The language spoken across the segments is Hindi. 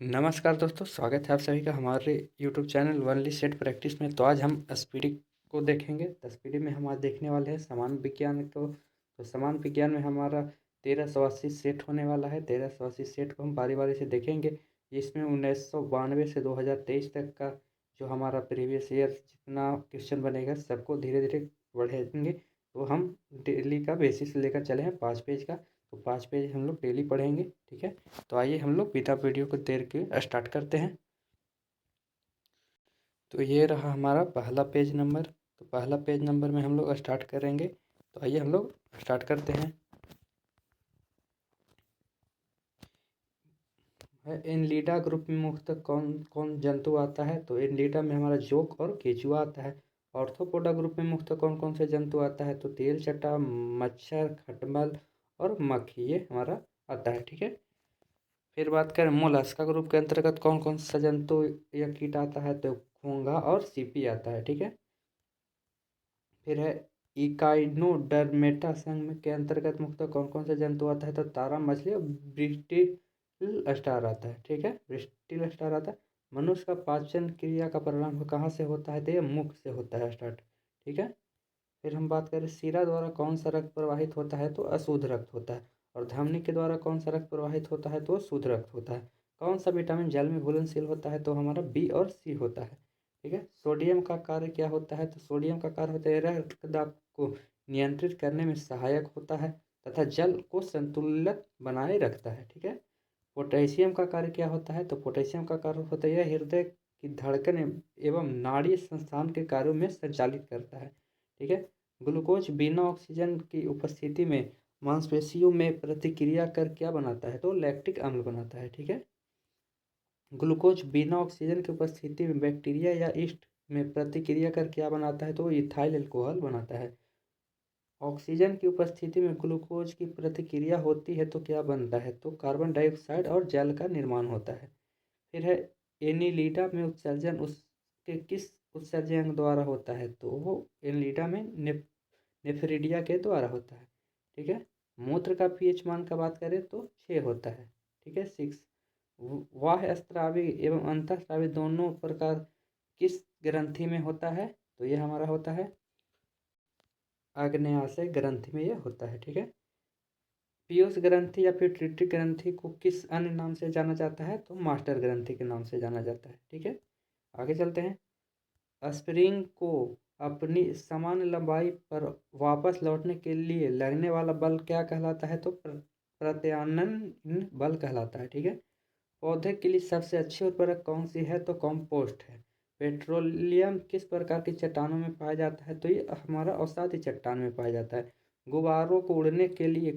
नमस्कार दोस्तों, स्वागत है आप सभी का हमारे YouTube channel only set practice में। तो आज हम स्पीडी को देखेंगे। तो स्पीडी में हम आज देखने वाले हैं समान विज्ञान को। तो समान विज्ञान में हमारा 1380 सेट होने वाला है। 1380 सेट को हम बारी बारी से देखेंगे। इसमें 1992 से 2023 तक का जो हमारा प्रीवियस ईयर जितना क्वेश्चन बनेगा सबको धीरे धीरे बढ़ेंगे। तो हम डेली का बेसिस लेकर चले हैं 5 पेज का। तो 5 पेज हम लोग डेली पढ़ेंगे, ठीक है। तो आइए हम लोग बिना वीडियो को देर के स्टार्ट करते हैं। तो ये रहा हमारा पहला पेज नंबर। तो पहला पेज नंबर में हम लोग स्टार्ट करेंगे। तो आइए हम लोग स्टार्ट करते हैं। एनलीडा ग्रुप में मुख्यतः कौन कौन जंतु आता है? तो एनलीडा में हमारा जोंक और केचुआ आता है। ऑर्थोपोडा ग्रुप में मुख्यतः कौन कौन से जंतु आता है? तो तेल चट्टा, मच्छर, खटमल और मक्खी, ये हमारा आता है, ठीक है। फिर बात करें मोलस्का ग्रुप के अंतर्गत कौन कौन सा जंतु या कीट आता है? तो घोंघा और सीपी आता है, ठीक है। फिर है इकाइनोडर्मेटा संघ के अंतर्गत मुख्यतः कौन कौन सा जंतु आता है? तो तारा मछली और ब्रिस्टिल स्टार आता है, ठीक है। ब्रिस्टिल स्टार आता है। मनुष्य का पाचन क्रिया का प्रारंभ कहाँ से होता है? तो ये मुख से होता है स्टार्ट, ठीक है। फिर हम बात करें शिरा द्वारा कौन सा रक्त प्रवाहित होता है? तो अशुद्ध रक्त होता है। और धमनी के द्वारा कौन सा रक्त प्रवाहित होता है? तो शुद्ध रक्त होता है। कौन सा विटामिन जल में घुलनशील होता है? तो हमारा बी और सी होता है, ठीक है। सोडियम का कार्य क्या होता है? तो सोडियम का कार्य होता है रक्तदाब को नियंत्रित करने में सहायक होता है तथा जल को संतुलित बनाए रखता है, ठीक है। पोटेशियम का कार्य क्या होता है? तो पोटेशियम का कार्य होता है यह हृदय की धड़कन एवं नाड़ी संस्थान के कार्यों में संचालित करता है, ठीक है। ग्लूकोज बिना ऑक्सीजन की उपस्थिति में मांसपेशियों में प्रतिक्रिया कर क्या बनाता है? तो लैक्टिक अम्ल बनाता है, ठीक है। ग्लूकोज बिना ऑक्सीजन की उपस्थिति में बैक्टीरिया या ईस्ट में प्रतिक्रिया कर क्या बनाता है? तो इथाइल अल्कोहल बनाता है। ऑक्सीजन की उपस्थिति में ग्लूकोज की प्रतिक्रिया होती है तो क्या बनता है? तो कार्बन डाइऑक्साइड और जल का निर्माण होता है। फिर है एनिलीडा में उत्सर्जन उसके किस उत्सर्जन द्वारा होता है? तो वो एनिलीडा में नेफ्रिडिया के द्वारा होता है, ठीक है। मूत्र का पीएच मान का बात करें तो 6 होता है, ठीक है, 6। बाह्य स्रावी एवं अंतःस्रावी दोनों प्रकार किस ग्रंथि में होता है? तो ये हमारा होता है आग्नेयाशय ग्रंथि में ये होता है, ठीक है। पीयूष ग्रंथि या फिर ट्रिटिक ग्रंथि को किस अन्य नाम से जाना जाता है? तो मास्टर ग्रंथि के नाम से जाना जाता है, ठीक है। आगे चलते हैं। स्प्रिंग को अपनी समान लंबाई पर वापस लौटने के लिए लगने वाला बल क्या कहलाता है? तो प्रत्यानयन बल कहलाता है, ठीक है। पौधे के लिए सबसे अच्छी उर्वरक कौन सी है? तो कंपोस्ट है। पेट्रोलियम किस प्रकार की चट्टानों में पाया जाता है? तो ये हमारा अवसादी चट्टान में पाया जाता है। गुब्बारों को उड़ने के लिए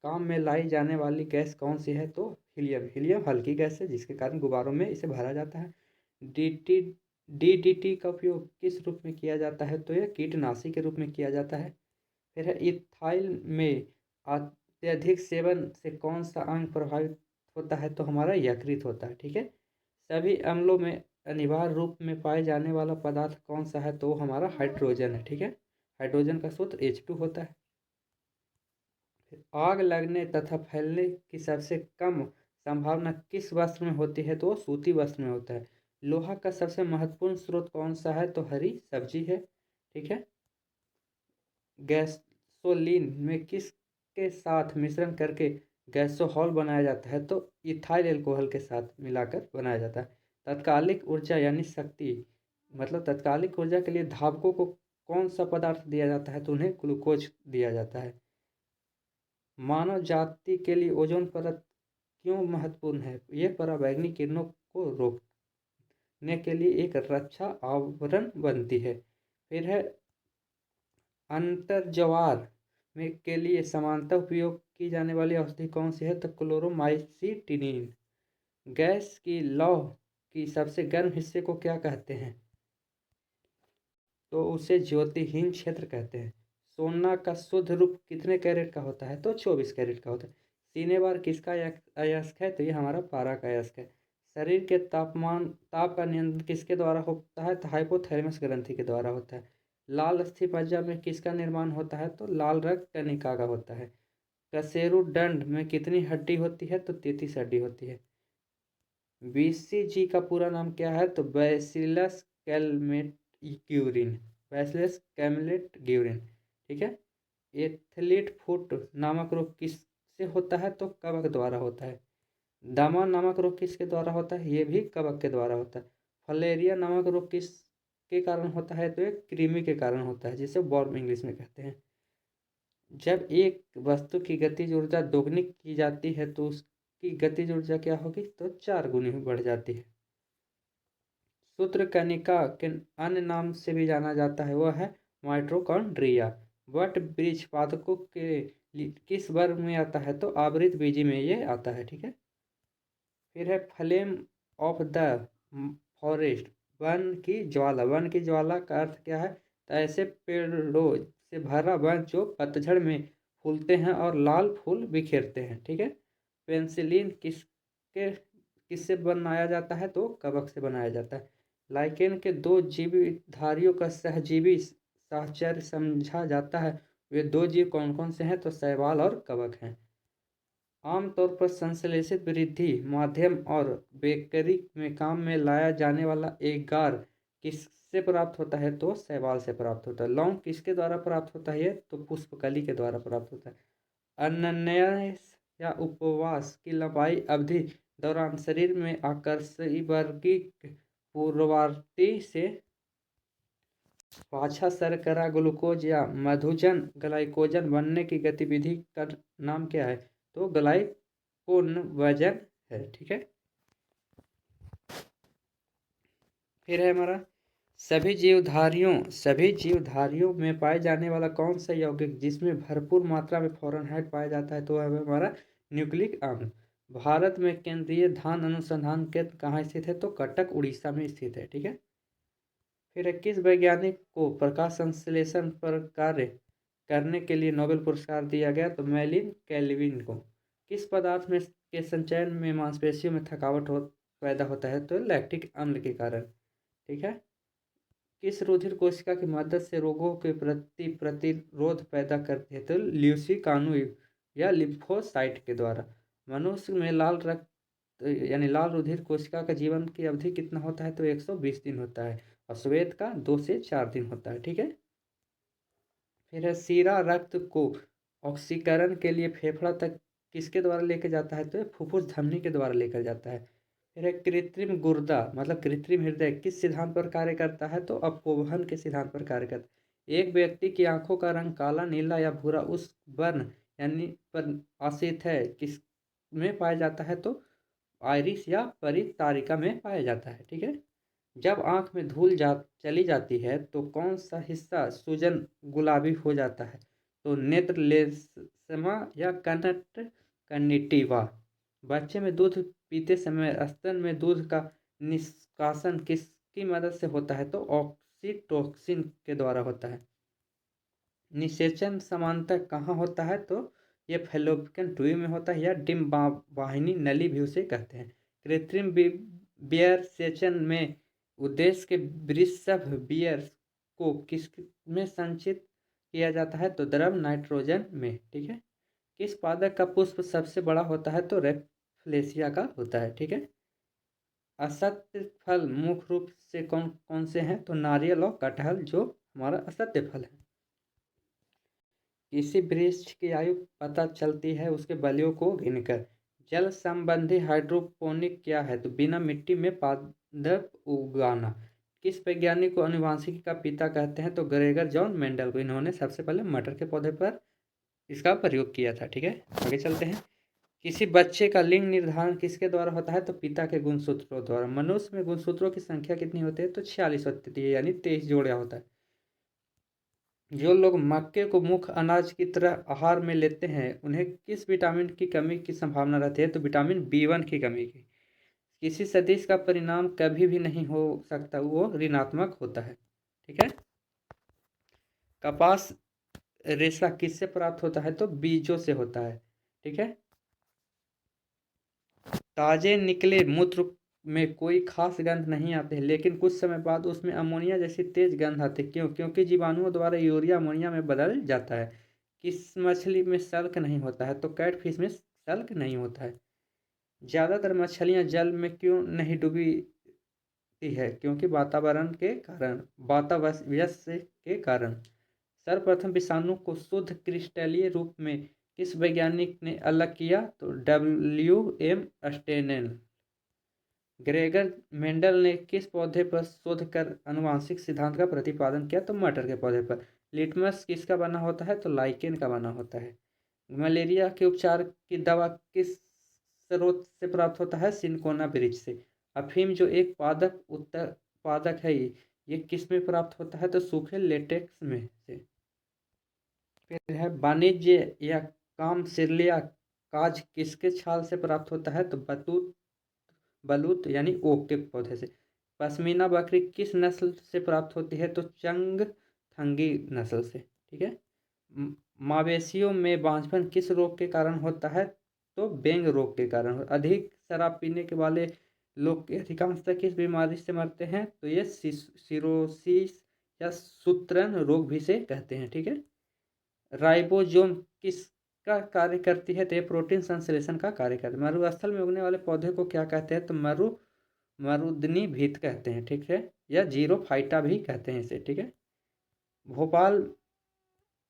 काम में लाई जाने वाली गैस कौन सी है? तो हीलियम। हीलियम हल्की गैस है जिसके कारण गुब्बारों में इसे भरा जाता है। डीटी डीडीटी का उपयोग किस रूप में किया जाता है? तो यह कीटनाशी के रूप में किया जाता है। फिर है इथाइल में अत्यधिक सेवन से कौन सा अंग प्रभावित होता है? तो हमारा यकृत होता है, ठीक है। सभी अम्लों में अनिवार्य रूप में पाए जाने वाला पदार्थ कौन सा है? तो हमारा हाइड्रोजन है, ठीक है। हाइड्रोजन का सूत्र H2 होता है। आग लगने तथा फैलने की सबसे कम संभावना किस वस्त्र में होती है? तो सूती वस्त्र में होता है। लोहा का सबसे महत्वपूर्ण स्रोत कौन सा है? तो हरी सब्जी है, ठीक है। गैसोलीन में किसके साथ मिश्रण करके गैसोहॉल बनाया जाता है? तो इथाइल अल्कोहल के साथ मिलाकर बनाया जाता है। तत्कालिक ऊर्जा यानी शक्ति, मतलब तत्कालिक ऊर्जा के लिए धावकों को कौन सा पदार्थ दिया जाता है? तो उन्हें ग्लूकोज दिया जाता है। मानव जाति के लिए ओजोन परत क्यों महत्वपूर्ण है? ये पराबैंगनी किरणों को रोकने के लिए एक रक्षा आवरण बनती है। फिर है अंतर्ज्वार में के लिए समानता उपयोग की जाने वाली औषधि कौन सी है? तो क्लोरोमाइसिटिनिन। गैस की लौ की सबसे गर्म हिस्से को क्या कहते हैं? तो उसे ज्योतिहीन क्षेत्र कहते हैं। सोना का शुद्ध रूप कितने कैरेट का होता है? तो 24 कैरेट का होता है। सीनेवार किसका अयस्क है? तो ये हमारा पारा का अयस्क है। शरीर के ताप का नियंत्रण किसके द्वारा होता है? तो हाइपोथैलेमस ग्रंथि के द्वारा होता है। लाल अस्थिपंजर में किसका निर्माण होता है? तो लाल रक्त कनिका का होता है। कशेरुदंड में कितनी हड्डी होती है? तो 33 हड्डी होती है। BCG का पूरा नाम क्या है? तो bacillus Calmette Guerin, bacillus Calmette Guerin, ठीक है। एथलीट फुट नामक रोग किससे होता है? तो कवक द्वारा होता है। दमा नामक रोग किसके द्वारा होता है? ये भी कवक के द्वारा होता है। फलेरिया नामक रोग किस के कारण होता है? तो एक कृमि के कारण होता है, जिसे वर्म इंग्लिश में कहते हैं। जब एक वस्तु की गतिज ऊर्जा दोगुनी की जाती है तो उसकी गतिज ऊर्जा क्या होगी? तो 4 गुनी बढ़ जाती है। सूत्रकनिका के अन्य नाम से भी जाना जाता है, वह है माइटोकॉन्ड्रिया। वट वृक्ष पादपों के किस वर्ग में आता है? तो आवृत बीजी में ये आता है, ठीक है। फिर है flame of the forest, one की ज्वाला। वन की ज्वाला का अर्थ क्या है? तो ऐसे पेड़ों से भरा वन जो पतझड़ में फूलते हैं और लाल फूल बिखेरते हैं, ठीक है। पेंसिलिन किससे बनाया जाता है? तो कवक से बनाया जाता है। लाइकेन के दो जीवधारियों का सहजीवी साहचर्य समझा जाता है। वे दो जीव कौन कौन से हैं? तो शैवाल और कवक हैं। आमतौर पर संश्लेषित वृद्धि माध्यम और बेकरी में काम में लाया जाने वाला एगार किससे प्राप्त होता है? तो शैवाल से प्राप्त होता है। लौंग किसके द्वारा प्राप्त होता है? तो पुष्पकली के द्वारा प्राप्त होता है। अनन्यास या उपवास की लंबाई अवधि दौरान शरीर में आकर्षवर्गिक पूर्ववर्ती से पाछा शर्करा ग्लूकोज या मधुजन ग्लाइकोजन बनने की गतिविधि का नाम क्या है? तो ग्लाइकोनवजन है, ठीक है। फिर है हमारा सभी जीवधारियों में पाए जाने वाला कौन सा यौगिक जिसमें भरपूर मात्रा में फ़ॉरेनहाइट पाया जाता है? तो है हमारा न्यूक्लिक अम्ल। भारत में केंद्रीय धान अनुसंधान केंद्र कहाँ स्थित है? तो कटक उड़ीसा में स्थित है, ठीक है। फिर 21 वैज्ञानिक को प्रकाश संश्लेषण पर कार्य करने के लिए नोबेल पुरस्कार दिया गया? तो मेलिन कैल्विन को। किस पदार्थ में के संचयन में मांसपेशियों में थकावट पैदा होता है? तो लैक्टिक अम्ल के कारण, ठीक है। किस रुधिर कोशिका की मदद से रोगों के प्रति प्रतिरोध पैदा करती है? तो ल्यूसिकानु या लिम्फोसाइट के द्वारा। मनुष्य में लाल रक्त यानी लाल रुधिर कोशिका का जीवन की अवधि कितना होता है? तो 120 दिन होता है और श्वेत का 2 से 4 दिन होता है, ठीक है। फिर है सीरा रक्त को ऑक्सीकरण के लिए फेफड़ा तक किसके द्वारा लेकर जाता है? तो फुफ्फुस धमनी के द्वारा लेकर जाता है। फिर है कृत्रिम गुर्दा मतलब कृत्रिम हृदय किस सिद्धांत पर कार्य करता है? तो अपवर्तन के सिद्धांत पर कार्य करता है। एक व्यक्ति की आंखों का रंग काला, नीला या भूरा उस वर्ण यानी पर आश्रित है किस में पाया जाता है? तो आइरिस या परितारिका में पाया जाता है, ठीक है। जब आंख में धूल चली जाती है तो कौन सा हिस्सा सूजन गुलाबी हो जाता है? तो नेत्र लेसमा या कनट कनिटिवा। बच्चे में दूध पीते समय स्तन में दूध का निष्कासन किसकी मदद से होता है? तो ऑक्सीटोसिन के द्वारा होता है। निषेचन सामान्यतः कहाँ होता है? तो ये फैलोपियन ट्यूब में होता है या डिम वाहिनी नली भी उसे कहते हैं। कृत्रिम बियर सेचन में उद्देश्य के वृषभ बियर को किस में संचित किया जाता है? तो द्रव नाइट्रोजन में, ठीक है। किस पादप का पुष्प सबसे बड़ा होता है? तो रेफलेशिया का होता है, ठीक है। असत्य फल मुख्य रूप से कौन कौन से हैं? तो नारियल और कटहल जो हमारा असत्य फल है। किसी वृक्ष की आयु पता चलती है उसके बलियों को गिनकर। जल संबंधी हाइड्रोपोनिक क्या है? तो बिना मिट्टी में पादप उगाना। किस वैज्ञानिक को आनुवांशिकी का पिता कहते हैं? तो ग्रेगर जॉन मेंडल को। इन्होंने सबसे पहले मटर के पौधे पर इसका प्रयोग किया था, ठीक है। आगे चलते हैं। किसी बच्चे का लिंग निर्धारण किसके द्वारा होता है? तो पिता के गुणसूत्रों द्वारा। मनुष्य में गुणसूत्रों की संख्या कितनी होती है? तो 46 होती है यानी 23 जोड़ा होता है। जो लोग मक्के को मुख्य अनाज की तरह आहार में लेते हैं उन्हें किस विटामिन की कमी की संभावना रहती है? तो विटामिन B1 की कमी की। किसी सदिश का परिणाम कभी भी नहीं हो सकता, वो ऋणात्मक होता है, ठीक है। कपास रेशा किससे प्राप्त होता है? तो बीजों से होता है, ठीक है। ताजे निकले मूत्र में कोई खास गंध नहीं आते लेकिन कुछ समय बाद उसमें अमोनिया जैसी तेज गंध आती है। क्यों? क्योंकि जीवाणुओं द्वारा यूरिया अमोनिया में बदल जाता है। किस मछली में सल्क नहीं होता है? तो कैटफिश में सल्क नहीं होता है। ज़्यादातर मछलियाँ जल में क्यों नहीं डूबती है? क्योंकि वातावरण के कारण, वातावरण के कारण। सर्वप्रथम विषाणु को शुद्ध क्रिस्टलीय रूप में किस वैज्ञानिक ने अलग किया? तो W.M. स्टेनेल। ग्रेगर मेंडल ने किस पौधे पर शोध कर आनुवंशिक सिद्धांत का प्रतिपादन किया? तो मटर के पौधे पर। लिटमस किसका बना होता है? तो लाइकेन का बना होता है। मलेरिया के उपचार की दवा किस स्रोत से प्राप्त होता है? सिनकोना वृक्ष से। अफीम जो एक पादप उत्पादक है, ये किस में प्राप्त होता है? तो सूखे लेटेक्स में से। फिर है वाणिज्य या काम सिरलिया काज किसके छाल से प्राप्त होता है? तो बलूत यानी ओक के पौधे से। पश्मीना बकरी किस नस्ल से प्राप्त होती है? तो चंगथंगी नस्ल से। ठीक है। मवेशियों में बांझपन किस रोग के कारण होता है? तो बेंग रोग के कारण। अधिक शराब पीने के वाले लोग के अधिकांशतः किस बीमारी से मरते हैं? तो ये सिरोसिस या सूत्रण रोग भी से कहते हैं। ठीक है। राइबोसोम किसका कार्य करती है? तो ये प्रोटीन संश्लेषण का कार्य करती है। मरुस्थल में उगने वाले पौधे को क्या कहते हैं? तो मरुदनी भीत कहते हैं। ठीक है। या जीरोफाइटा भी कहते हैं इसे। ठीक है। भोपाल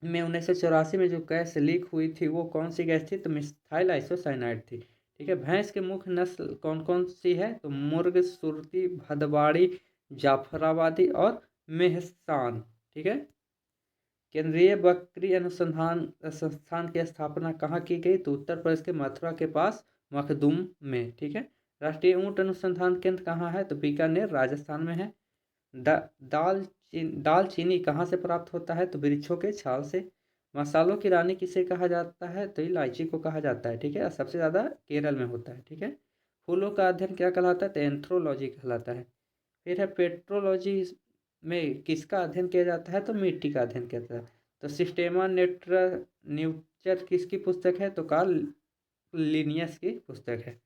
में 1984 में जो गैस लीक हुई थी वो कौन सी गैस थी? तो मिथाइल आइसोसाइनाइड थी। ठीक है। भैंस की मुख्य नस्ल कौन कौन सी है? तो मुर्ग, सुरती, भदवाड़ी, जाफराबादी और मेहसान। ठीक है। केंद्रीय बकरी अनुसंधान संस्थान की स्थापना कहाँ की गई? तो उत्तर प्रदेश के मथुरा के पास मखदूम में। ठीक है। राष्ट्रीय ऊंट अनुसंधान केंद्र कहाँ है? तो बीकानेर राजस्थान में है। दालचीनी कहाँ से प्राप्त होता है? तो वृक्षों के छाल से। मसालों की रानी किसे कहा जाता है? तो इलायची को कहा जाता है। ठीक है। और सबसे ज़्यादा केरल में होता है। ठीक है। फूलों का अध्ययन क्या कहलाता है? तो एंथ्रोलॉजी कहलाता है। फिर है पेट्रोलॉजी में किसका अध्ययन किया जाता है? तो मिट्टी का अध्ययन किया जाता है। तो सिस्टेमा न्यूचर किसकी पुस्तक है? तो कार्ल लिनियस की पुस्तक है।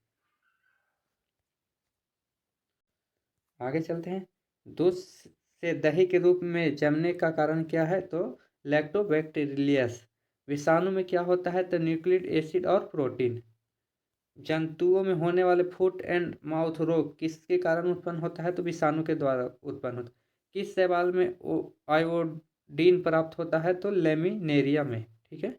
आगे चलते हैं। दूध से दही के रूप में जमने का कारण क्या है? तो लैक्टोबैक्टीरियस। विषाणु में क्या होता है? तो न्यूक्लिक एसिड और प्रोटीन। जंतुओं में होने वाले फुट एंड माउथ रोग किसके कारण उत्पन्न होता है? तो विषाणु के द्वारा उत्पन्न होता है। किस शैवाल में आयोडीन प्राप्त होता है? तो लेमिनेरिया में। ठीक है।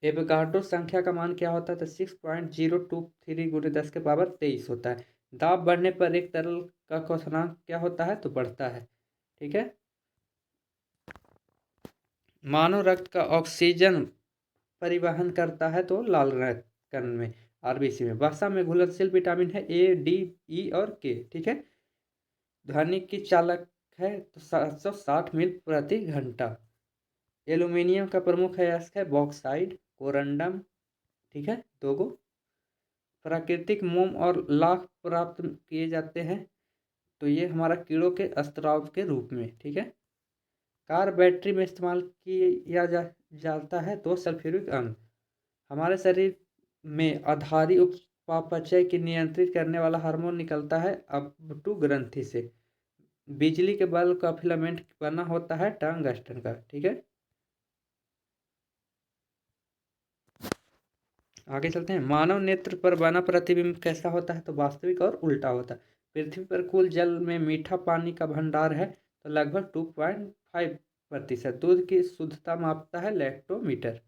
एवोगाड्रो संख्या का मान क्या होता है? तो 6.023 × 10⁻23 होता है। दाब बढ़ने पर एक तरल का क्वथनांक क्या होता है? तो बढ़ता है। ठीक है। मानव रक्त का ऑक्सीजन परिवहन करता है तो लाल रक्त कण में, आरबीसी में। वसा में घुलनशील विटामिन है ए, डी, ई और के। ठीक है। ध्वनि की चालक है तो 760 मील प्रति घंटा। एल्यूमिनियम का प्रमुख अयस्क है बॉक्साइड, कोरंडम। ठीक है। दो गो। प्राकृतिक मोम और लाख प्राप्त किए जाते हैं तो ये हमारा कीड़ों के स्त्राव के रूप में। ठीक है। कार बैटरी में इस्तेमाल किया जाता है तो सल्फ्यूरिक अम्ल। हमारे शरीर में आधारी उपापचय की नियंत्रित करने वाला हार्मोन निकलता है अब्टू ग्रंथि से। बिजली के बल्ब का फिलामेंट बना होता है टंगस्टन का। ठीक है। आगे चलते हैं। मानव नेत्र पर बना प्रतिबिंब कैसा होता है? तो वास्तविक और उल्टा होता है। पृथ्वी पर कुल जल में मीठा पानी का भंडार है तो लगभग 2.5%। दूध की शुद्धता मापता है लैक्टोमीटर।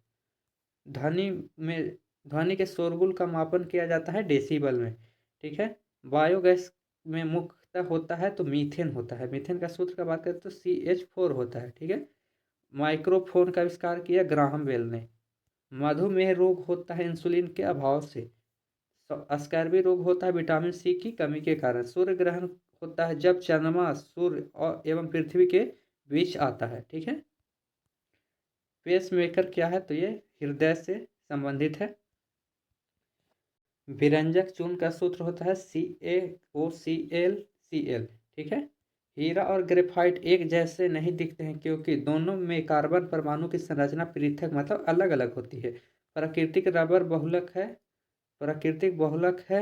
ध्वनि में ध्वनि के शोरगुल का मापन किया जाता है डेसिबल में। ठीक है। बायोगैस में मुख्यतः होता है तो मीथेन होता है। मीथेन का सूत्र का बात करें तो CH4 होता है। ठीक है। माइक्रोफोन का आविष्कार किया ग्राहम बेल ने। मधुमेह रोग होता है इंसुलिन के अभाव से। स्कर्वी रोग होता है विटामिन सी की कमी के कारण। सूर्य ग्रहण होता है जब चंद्रमा सूर्य और एवं पृथ्वी के बीच आता है। ठीक है। पेस मेकर क्या है? तो ये हृदय से संबंधित है। विरंजक चूर्ण का सूत्र होता है CaOCl Cl। ठीक है। हीरा और ग्रेफाइट एक जैसे नहीं दिखते हैं क्योंकि दोनों में कार्बन परमाणु की संरचना पृथक मतलब अलग अलग होती है। प्राकृतिक रबर बहुलक है प्राकृतिक बहुलक है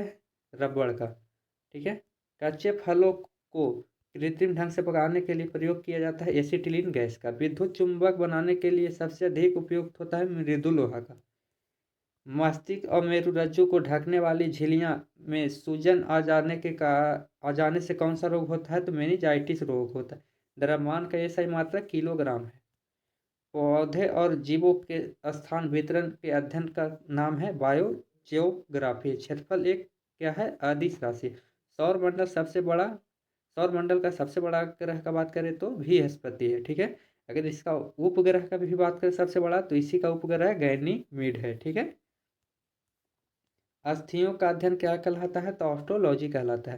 रबड़ का। ठीक है। कच्चे फलों को कृत्रिम ढंग से पकाने के लिए प्रयोग किया जाता है एसिटिलीन गैस का। विद्युत चुंबक बनाने के लिए सबसे अधिक उपयुक्त होता है मृदु लोहा का। मस्तिष्क और मेरुरज्जु को ढकने वाली झिल्लियां में सूजन आ जाने से कौन सा रोग होता है? तो मेनिंजाइटिस रोग होता है। द्रव्यमान का सही मात्रा किलोग्राम है। पौधे और जीवों के स्थान वितरण के अध्ययन का नाम है बायोजियोग्राफी। क्षेत्रफल एक क्या है? अदिश राशि। सौर मंडल का सबसे बड़ा ग्रह का बात करें तो बृहस्पति है। ठीक है। अगर इसका उपग्रह का भी बात करें सबसे बड़ा, तो इसी का उपग्रह गैनीमीड है। ठीक है। अस्थियों का अध्ययन क्या कहलाता है? तो ऑस्ट्रोलॉजी कहलाता है।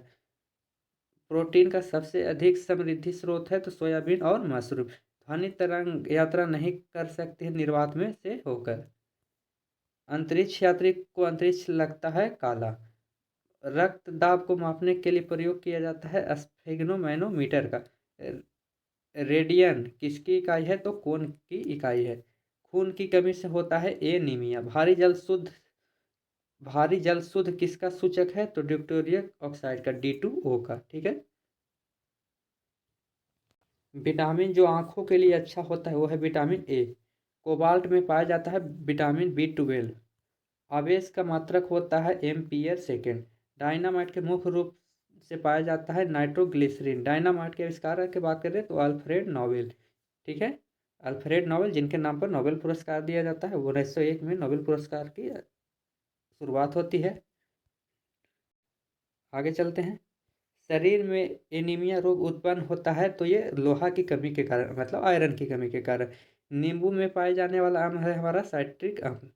प्रोटीन का सबसे अधिक समृद्धि स्रोत है तो सोयाबीन और मशरूम। ध्वनि तरंग यात्रा नहीं कर सकती है निर्वात में से होकर। अंतरिक्ष यात्री को अंतरिक्ष लगता है काला। रक्त दाब को मापने के लिए प्रयोग किया जाता है स्फेग्नोमैनोमीटर का। रेडियन किसकी इकाई है? तो कोण की इकाई है। खून की कमी से होता है एनीमिया। भारी जल शुद्ध किसका सूचक है? तो ड्यूटेरियम ऑक्साइड का, D2O का। ठीक है। विटामिन जो आंखों के लिए अच्छा होता है वो है विटामिन ए। कोबाल्ट में पाया जाता है विटामिन B12। आवेश का मात्रक होता है एम्पियर सेकेंड। डायनामाइट के मुख्य रूप से पाया जाता है नाइट्रोग्लिसरीन। डायनामाइट के आविष्कारक की बात करें तो अल्फ्रेड नोबेल। ठीक है। अल्फ्रेड नोबेल, जिनके नाम पर नोबेल पुरस्कार दिया जाता है, 1901 में नोबेल पुरस्कार की शुरुआत होती है। आगे चलते हैं। शरीर में एनीमिया रोग उत्पन्न होता है तो ये लोहा की कमी के कारण, मतलब आयरन की कमी के कारण। नींबू में पाए जाने वाला अम्ल है हमारा साइट्रिक अम्ल।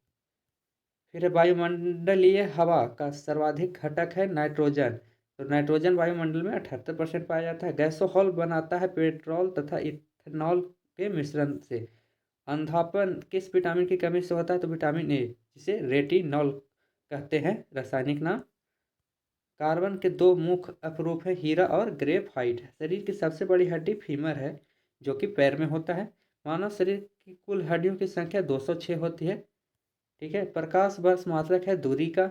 फिर वायुमंडलीय हवा का सर्वाधिक घटक है नाइट्रोजन। तो नाइट्रोजन वायुमंडल में 78% पाया जाता है। गैसोहॉल बनाता है पेट्रोल तथा इथेनॉल के मिश्रण से। अंधापन किस विटामिन की कमी से होता है? तो विटामिन ए, जिसे रेटिनॉल कहते हैं रासायनिक नाम। कार्बन के दो मुख्य अपरूप है हीरा और ग्रेफाइट। शरीर की सबसे बड़ी हड्डी फीमर है, जो कि पैर में होता है। मानव शरीर की कुल हड्डियों की संख्या 206 होती है। ठीक है। प्रकाश वर्ष मात्रक है दूरी का।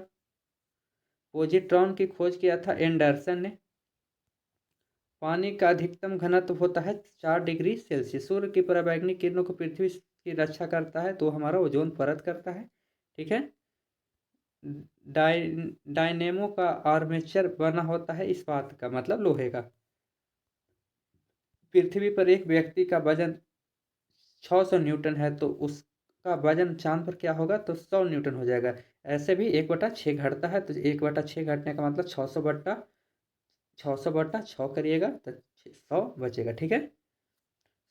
पोजिट्रॉन की खोज किया था एंडरसन ने। पानी का अधिकतम घनत्व होता है 4 डिग्री सेल्सियस। सूर्य की पराबैंगनी किरणों को पृथ्वी की रक्षा करता है तो हमारा ओजोन परत करता है। ठीक है। डायनेमो का आर्मेचर बना होता है इस्पात का, मतलब लोहे का। पृथ्वी पर एक व्यक्ति का वजन 600 न्यूटन है तो उसका वजन चांद पर क्या होगा? तो 100 न्यूटन हो जाएगा। ऐसे भी 1/6 घटता है तो 1/6 घटने का मतलब 600/600 करिएगा तो 100 बचेगा। ठीक है।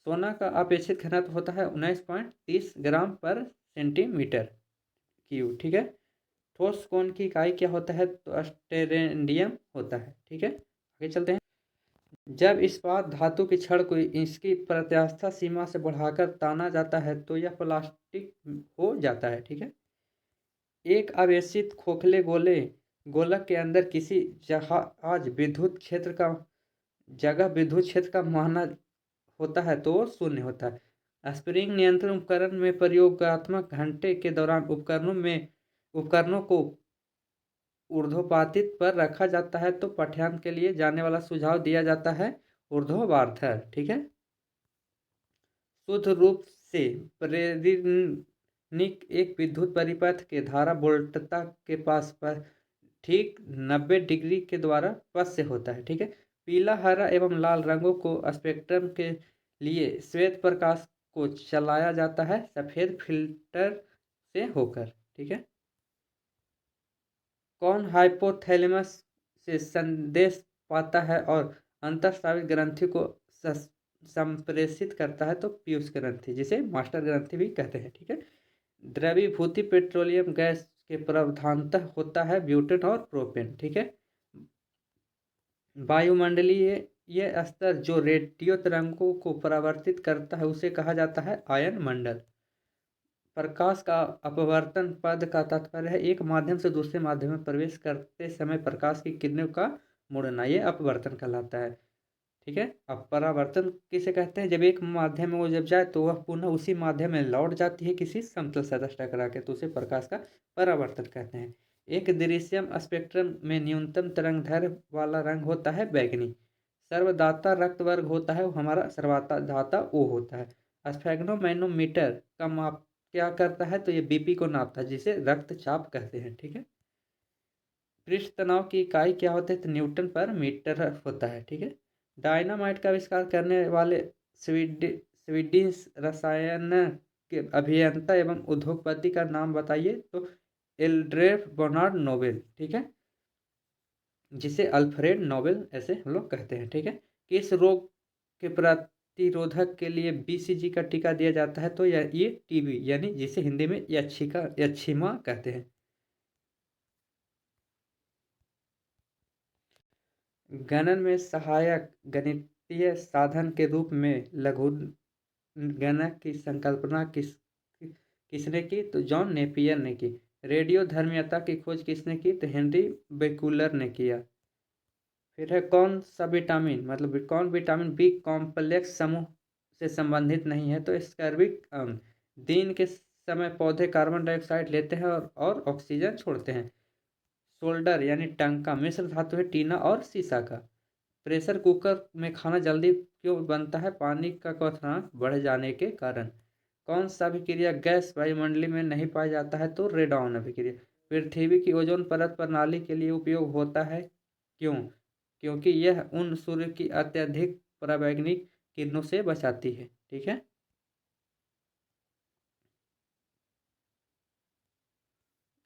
सोना का अपेक्षित घनत्व होता है 19.30 ग्राम पर सेंटीमीटर क्यूब। ठीक है। ठोस कोण की इकाई क्या होता है? तो स्टेरेंडियम होता है। ठीक है। आगे चलते हैं। जब इस्पात धातु की छड़ को इसकी प्रत्यास्थ सीमा से बढ़ाकर ताना जाता है तो यह प्लास्टिक हो जाता है। ठीक है। एक आवेशित खोखले गोलक के अंदर किसी जहाज विद्युत क्षेत्र का विद्युत क्षेत्र का माना होता है तो वो शून्य होता है। स्प्रिंग नियंत्रण उपकरण में प्रयोगात्मक घंटे के दौरान उपकरणों को ऊर्ध्वपातित पर रखा जाता है तो पाठ्यांक के लिए जाने वाला सुझाव दिया जाता है ऊर्ध्वाधर। ठीक है। शुद्ध रूप से प्रेरणिक एक विद्युत परिपथ के धारा वोल्टता के पास पर ठीक 90 डिग्री के द्वारा पथ से होता है। ठीक है। पीला, हरा एवं लाल रंगों को स्पेक्ट्रम के लिए श्वेत प्रकाश को चलाया जाता है सफेद फिल्टर से होकर। ठीक है। कौन हाइपोथैलेमस से संदेश पाता है और अंतःस्रावी ग्रंथि को संप्रेषित करता है? तो पीयूष ग्रंथि, जिसे मास्टर ग्रंथि भी कहते हैं। ठीक है। द्रवीभूति पेट्रोलियम गैस के प्रधानतः होता है ब्यूटेन और प्रोपेन। ठीक है। वायुमंडलीय ये स्तर जो रेडियो तरंगों को परावर्तित करता है उसे कहा जाता है आयन मंडल। प्रकाश का अपवर्तन पद का तात्पर्य है एक माध्यम से दूसरे माध्यम में प्रवेश करते समय प्रकाश की किरणों का मुड़ना, ये अपवर्तन कहलाता है। ठीक है। अब परावर्तन किसे कहते हैं? जब एक माध्यम में वो जब जाए तो वह पुनः उसी माध्यम में लौट जाती है किसी समतल सतह से टकरा के, तो उसे प्रकाश का परावर्तन कहते हैं। एक दृश्यम स्पेक्ट्रम में न्यूनतम तरंगदैर्घ्य वाला रंग होता है बैंगनी। सर्वदाता रक्त वर्ग होता है वो हमारा सर्वदाता O होता है। स्फेग्नोमैनोमीटर का क्या करता है, तो ये बीपी को नापता है, जिसे रक्तचाप कहते हैं। ठीक है। पृष्ठ तनाव की इकाई क्या होती है, तो न्यूटन पर मीटर होता है। ठीक है। डायनामाइट का आविष्कार करने वाले स्वीडिश रसायन के अभियंता एवं उद्योगपति का नाम बताइए, तो एल्ड्रेफ बर्नार्ड नोबेल। ठीक है। जिसे अल्फ्रेड नोबेल ऐसे हम लोग कहते हैं। ठीक है। किस रोग के प्रतिरोधक के लिए बीसीजी का टीका दिया जाता है, तो ये टीबी, यानी जिसे हिंदी में यक्षिमा कहते हैं। गणन में सहायक गणितीय साधन के रूप में लघुगणक की संकल्पना किसने की, तो जॉन नेपियर ने की। रेडियो धर्मीयता की खोज किसने की, तो हेनरी बेकुलर ने किया। फिर है कौन सा विटामिन, मतलब कौन विटामिन बी कॉम्प्लेक्स समूह से संबंधित नहीं है, तो स्कर्बिक अम्ल। दिन के समय पौधे कार्बन डाइऑक्साइड लेते हैं और ऑक्सीजन छोड़ते हैं। सोल्डर यानी टंका मिश्र धातु है टीना और सीसा का। प्रेशर कुकर में खाना जल्दी क्यों बनता है, पानी का क्वथनांक बढ़ जाने के कारण। कौन सा अभिक्रिया गैस वायुमंडली में नहीं पाया जाता है, तो रेडॉन अभिक्रिया। पृथ्वी की ओजोन परत प्रणाली के लिए उपयोग होता है, क्यों, क्योंकि यह उन सूर्य की अत्यधिक पराबैंगनी किरणों से बचाती है। ठीक है।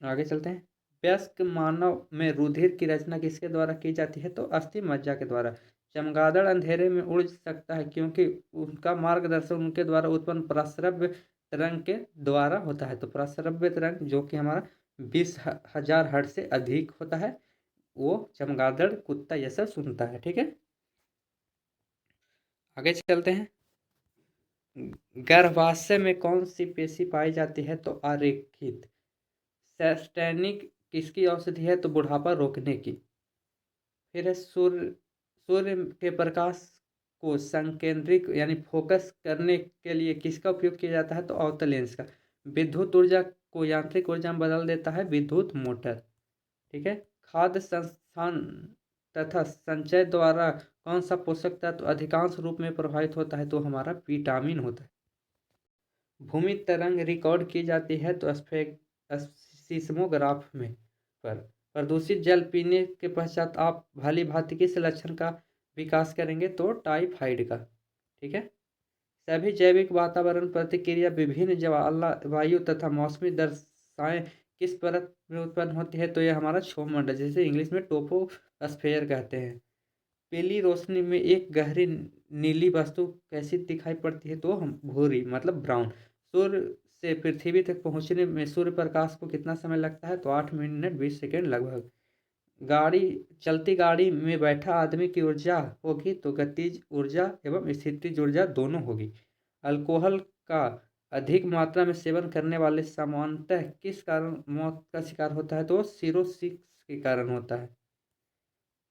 आगे चलते हैं। वयस्क मानव में रुधिर की रचना किसके द्वारा की जाती है, तो अस्थि मज्जा के द्वारा। चमगादड़ अंधेरे में उड़ सकता है क्योंकि उनका मार्गदर्शन उनके द्वारा उत्पन्न प्रस्रव्य तरंग के द्वारा होता है। तो प्रस्रव्य तरंग जो कि हमारा 20,000 हर्ट्ज से अधिक होता है, वो चमगादड़ कुत्ता ये सब सुनता है। ठीक है। आगे चलते हैं। गर्भाशय में कौन सी पेशी पाई जाती है, तो आरेखित। सैस्टेनिक किसकी औषधि है, तो बुढ़ापा रोकने की। फिर है सूर्य के प्रकाश को संकेंद्रित यानी फोकस करने के लिए किसका उपयोग किया जाता है, तो अवतल लेंस का। विद्युत ऊर्जा को यांत्रिक ऊर्जा में बदल देता है विद्युत मोटर। ठीक है। खाद्य संस्थान तथा संचय द्वारा कौन सा पोषक तत्व अधिकांश रूप में प्रभावित होता है, तो हमारा विटामिन होता है। भूमि तरंग रिकॉर्ड की जाती है, तो सीस्मोग्राफ में पर। प्रदूषित जल पीने के पश्चात आप भली भांति किस लक्षण का विकास करेंगे, तो टाइफाइड का। ठीक है। सभी जैविक वातावरण प्रतिक्रिया विभिन्न जलवायु तथा मौसमी दशाएं किस परत में उत्पन्न होती है, तो यह हमारा क्षोभमंडल, जिसे इंग्लिश में टोपोस्फेयर कहते हैं। पीली रोशनी में एक गहरी नीली वस्तु कैसी दिखाई पड़ती है, तो हम भूरी मतलब ब्राउन। सूर्य से पृथ्वी तक पहुंचने में सूर्य प्रकाश को कितना समय लगता है, तो 8 मिनट 20 सेकेंड लगभग। गाड़ी चलती गाड़ी में बैठा आदमी की ऊर्जा होगी, तो गतिज ऊर्जा एवं स्थितिज ऊर्जा दोनों होगी। अल्कोहल का अधिक मात्रा में सेवन करने वाले सामान्यतः किस कारण मौत का शिकार होता है, तो सिरोसिस के कारण होता है।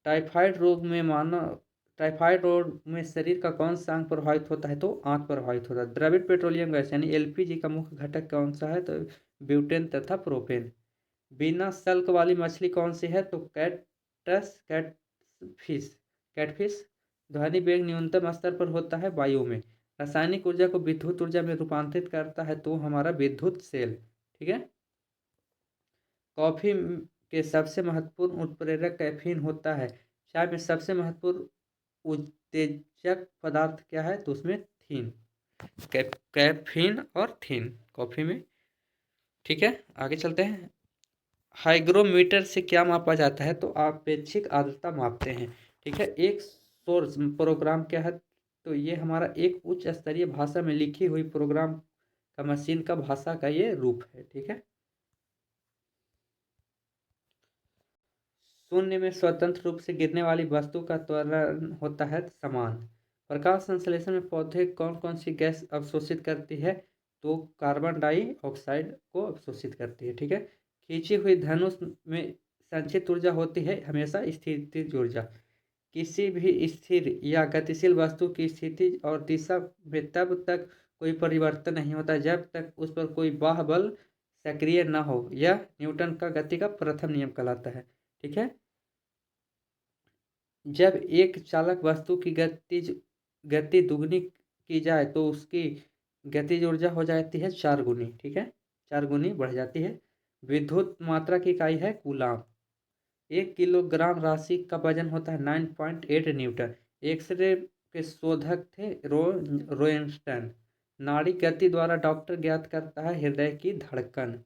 टाइफाइड रोग में मानव टाइफाइड रोग में शरीर का कौन सा अंग प्रभावित होता है, तो आंख प्रभावित होता है। द्रवित पेट्रोलियम गैस यानी एलपीजी का मुख्य घटक कौन सा है, तो ब्यूटेन तथा प्रोपेन। बिना सल्क वाली मछली कौन सी है, तो कैटफिश। कैटफिश। ध्वनि वेग न्यूनतम स्तर पर होता है वायु में। रासायनिक ऊर्जा को विद्युत ऊर्जा में रूपांतरित करता है, तो हमारा विद्युत सेल। ठीक है। कॉफी के सबसे महत्वपूर्ण उत्प्रेरक कैफीन होता है। चाय में सबसे महत्वपूर्ण उत्तेजक पदार्थ क्या है, तो उसमें थीन। कैफीन और थीन कॉफी में। ठीक है। आगे चलते हैं। हाइग्रोमीटर से क्या मापा जाता है, तो आपेक्षिक आर्द्रता मापते हैं। ठीक है। एक सोर्स प्रोग्राम क्या है, तो ये हमारा एक उच्च स्तरीय भाषा में लिखी हुई प्रोग्राम का मशीन का भाषा का ये रूप है। ठीक है। शून्य में स्वतंत्र रूप से गिरने वाली वस्तु का त्वरण होता है समान। प्रकाश संश्लेषण में पौधे कौन कौन सी गैस अवशोषित करती है, तो कार्बन डाइऑक्साइड को अवशोषित करती है। ठीक है। खींची हुई धनुष में संचित ऊर्जा होती है हमेशा स्थितिज ऊर्जा। किसी भी स्थिर या गतिशील वस्तु की स्थिति और दिशा में तब तक कोई परिवर्तन नहीं होता जब तक उस पर कोई बाह्य बल सक्रिय न हो। यह न्यूटन का गति का प्रथम नियम कहलाता है। ठीक है। जब एक चालक वस्तु की गति दुगनी की जाए तो उसकी गतिज ऊर्जा हो जाती है 4 गुनी, ठीक है, 4 गुनी बढ़ जाती है। विद्युत मात्रा की इकाई है कूलाम। 1 किलोग्राम राशि का वजन होता है 9.8 न्यूटन। एक्सरे के शोधक थे रोएंस्टाइन। नाड़ी गति द्वारा डॉक्टर ज्ञात करता है हृदय की धड़कन।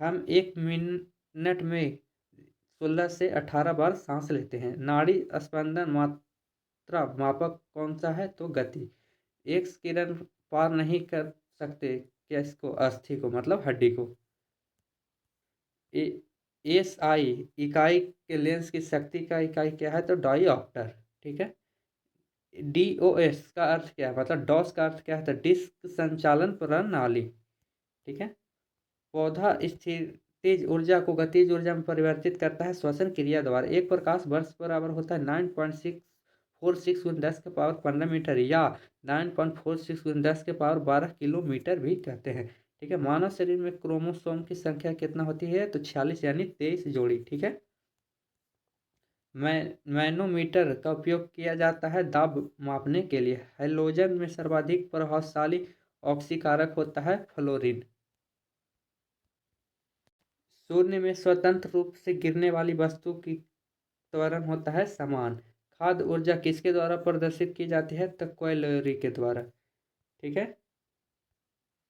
हम 1 मिनट में 16 से 18 बार सांस लेते हैं। नाड़ी स्पंदन मात्रा मापक कौन सा है? तो गति। एक्स किरण पार नहीं कर सकते क्या इसको? अस्थि को, मतलब हड्डी को। एस आई इकाई के लेंस की शक्ति का इकाई क्या है? तो डाईऑप्टर, ठीक है। डीओएस का अर्थ क्या है? मतलब डॉस का अर्थ क्या है? तो डिस्क संचालन प्रणाली, ठीक है। पौधा स्थितिज ऊर्जा को गतिज ऊर्जा में परिवर्तित करता है श्वसन क्रिया द्वारा। एक प्रकाश वर्ष बराबर होता है 9.646 × 10⁻15 मीटर या 9.46 × 10⁻12 किलोमीटर भी कहते हैं, ठीक है। मानव शरीर में क्रोमोसोम की संख्या कितना होती है? तो 46 यानी 23 जोड़ी, ठीक है। मैनोमीटर का उपयोग किया जाता है दाब मापने के लिए। हैलोजन में सर्वाधिक प्रभावशाली ऑक्सीकारक होता है फ्लोरीन। शून्य में स्वतंत्र रूप से गिरने वाली वस्तु की त्वरण होता है समान। खाद्य ऊर्जा किसके द्वारा प्रदर्शित की जाती है? तो कैलोरी के द्वारा, ठीक है।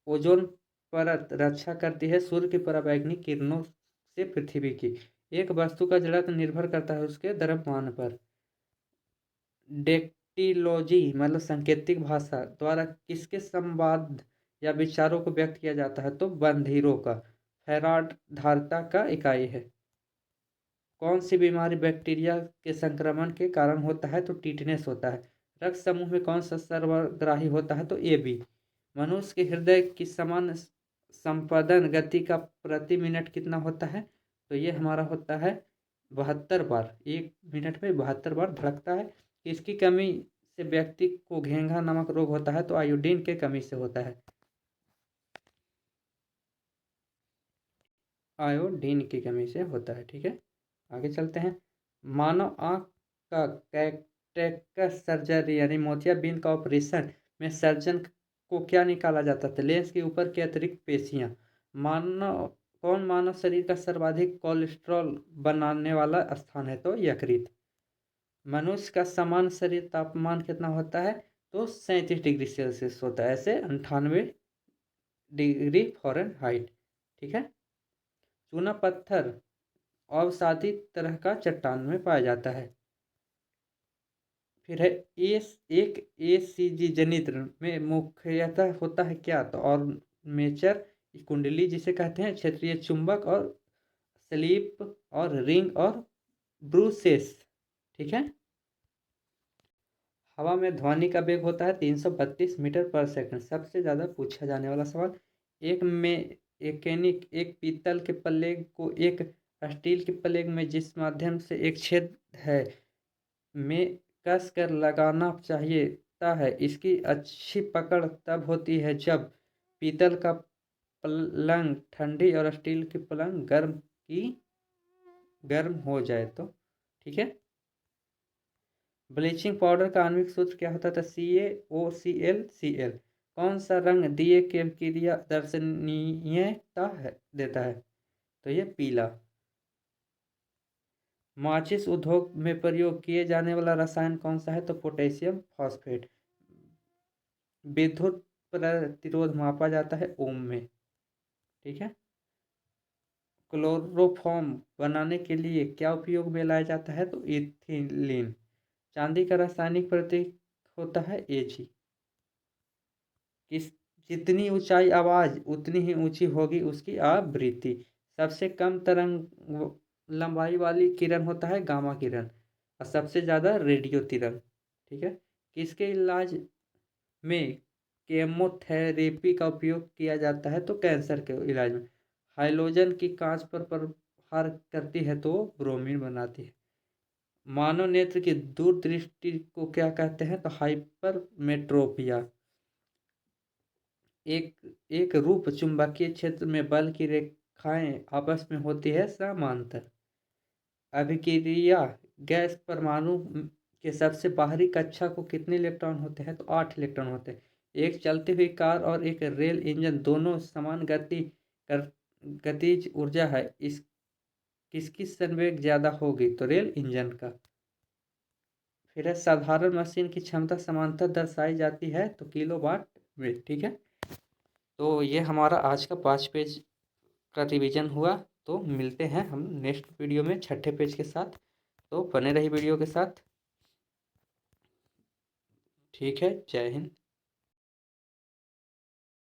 ओजोन परत रक्षा करती है सूर्य की पराबैंगनी किरणों से पृथ्वी की। एक वस्तु का जड़त्व निर्भर करता है उसके द्रव्यमान पर। डेक्टिलॉजी मतलब सांकेतिक भाषा द्वारा किसके संवाद या विचारों को व्यक्त किया जाता है? तो बंधिरों का। फैराड धारिता का इकाई है। कौन सी बीमारी बैक्टीरिया के संक्रमण के कारण होता है? तो टिटनेस होता है। रक्त समूह में कौन सा सर्वग्राही होता है? तो ए बी। मनुष्य के हृदय की समान संपदन गति का प्रति मिनट कितना होता है? तो ये हमारा होता है 72 बार। 1 मिनट में 72 बार धड़कता है। इसकी कमी से व्यक्ति को घेंघा नामक रोग होता है? तो आयोडीन के कमी से होता है। आयोडीन की कमी से होता है, ठीक है। आगे चलते हैं। मानव आंख का कैटरेक्ट सर्जरी यानी मोतियाबिंद का ऑपरेशन में सर्जन को क्या निकाला जाता था? लेंस के ऊपर के अतिरिक्त पेशियां। कौन मानव शरीर का सर्वाधिक कोलेस्ट्रॉल बनाने वाला स्थान है? तो यकृत। मनुष्य का सामान्य शरीर तापमान कितना होता है? तो 37 डिग्री सेल्सियस होता है, ऐसे 98 डिग्री फ़ारेनहाइट, ठीक है। चूना पत्थर अवसादी तरह का चट्टान में पाया जाता है। फिर है एक एसीजी जनित्र में मुख्यतः होता है क्या? तो आर्मेचर कुंडली जिसे कहते हैं, क्षेत्रीय चुंबक और स्लिप और रिंग और ब्रूसेस, ठीक है। हवा में ध्वनि का वेग होता है 332 मीटर पर सेकंड। सबसे ज़्यादा पूछा जाने वाला सवाल। एक मैकेनिक एक पीतल के प्लेग को एक स्टील के प्लेग में जिस माध्यम से एक छेद है में कस कर लगाना चाहिए ता है, इसकी अच्छी पकड़ तब होती है जब पीतल का पलंग ठंडी और स्टील की पलंग गर्म हो जाए तो, ठीक है। ब्लीचिंग पाउडर का आणविक सूत्र क्या होता था? CaOCl Cl। कौन सा रंग दिए की अभिक्रिया दर्शनीयता देता है? तो ये पीला। माचिस उद्योग में प्रयोग किए जाने वाला रसायन कौन सा है? तो पोटेशियम फॉस्फेट। विद्युत प्रतिरोध मापा जाता है ओम में, ठीक है। क्लोरोफॉर्म बनाने के लिए क्या उपयोग में लाया जाता है? तो इथिलीन। चांदी का रासायनिक प्रतीक होता है Ag। किस जितनी ऊंचाई आवाज उतनी ही ऊंची होगी उसकी आवृत्ति। सबसे कम तरंग लंबाई वाली किरण होता है गामा किरण और सबसे ज़्यादा रेडियो किरण, ठीक है। किसके इलाज में केमोथेरेपी का उपयोग किया जाता है? तो कैंसर के इलाज में। हाइलोजन की कांच पर प्रहार करती है तो ब्रोमीन बनाती है। मानव नेत्र की दूरदृष्टि को क्या कहते हैं? तो हाइपरमेट्रोपिया। एक रूप चुंबकीय क्षेत्र में बल की रेखाएं आपस में होती है समांतर। अभिक्रिया गैस परमाणु के सबसे बाहरी कक्षा को कितने इलेक्ट्रॉन होते हैं? तो 8 इलेक्ट्रॉन होते हैं। एक चलती हुई कार और एक रेल इंजन दोनों समान गतिज ऊर्जा है, इस किसकी संवेग ज़्यादा होगी? तो रेल इंजन का। फिर है साधारण मशीन की क्षमता समांतर दर्शाई जाती है तो किलोवाट में। ठीक है, तो ये हमारा आज का 5 पेज का रिवीजन हुआ। तो मिलते हैं हम नेक्स्ट वीडियो में 6ठे पेज के साथ। तो बने रही वीडियो के साथ। ठीक है, जय हिंद।